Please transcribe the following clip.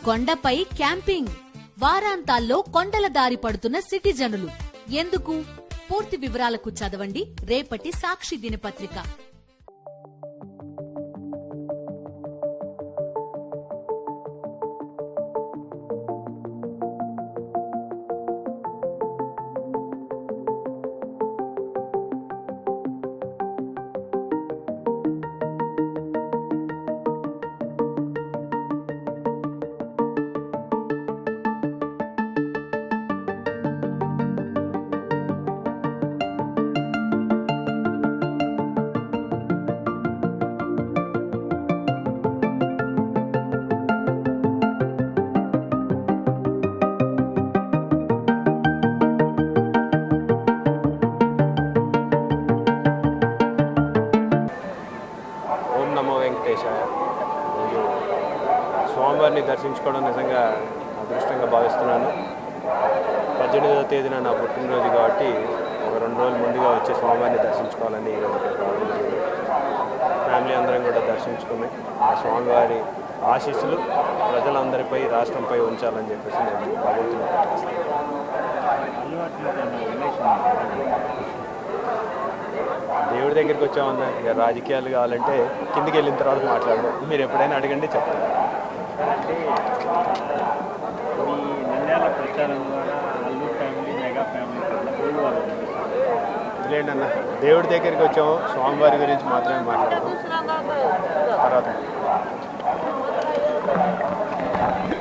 కొండపై క్యాంపింగ్, వారాంతాల్లో కొండల దారి పడుతున్న సిటిజనులు ఎందుకు? పూర్తి వివరాలకు చదవండి రేపటి సాక్షి దినపత్రిక. ఓం నమో వెంకటేశాయ. రోజు స్వామివారిని దర్శించుకోవడం నిజంగా అదృష్టంగా భావిస్తున్నాను. 18వ తేదీన నా పుట్టినరోజు కాబట్టి ఒక 2 రోజుల ముందుగా వచ్చి స్వామివారిని దర్శించుకోవాలని ఈరోజు రావడం జరిగింది. ఫ్యామిలీ అందరం కూడా దర్శించుకుని ఆ స్వామివారి ఆశీస్సులు ప్రజలందరిపై, రాష్ట్రంపై ఉంచాలని చెప్పేసి నేను భగవంతుని ప్రార్థిస్తున్నాను. దేవుడి దగ్గరికి వచ్చామన్నా ఇక రాజకీయాలు కావాలంటే కిందికి వెళ్ళిన తర్వాత మాట్లాడదాం. మీరు ఎప్పుడైనా అడగండి చెప్తాను. మీ నిర్ణయాల ప్రచారం ద్వారా అల్లు ఫ్యామిలీ, మెగా ఫ్యామిలీ ఇదేంటి అన్న, దేవుడి దగ్గరికి వచ్చాము, స్వామివారి గురించి మాత్రమే మాట్లాడదాం తర్వాత.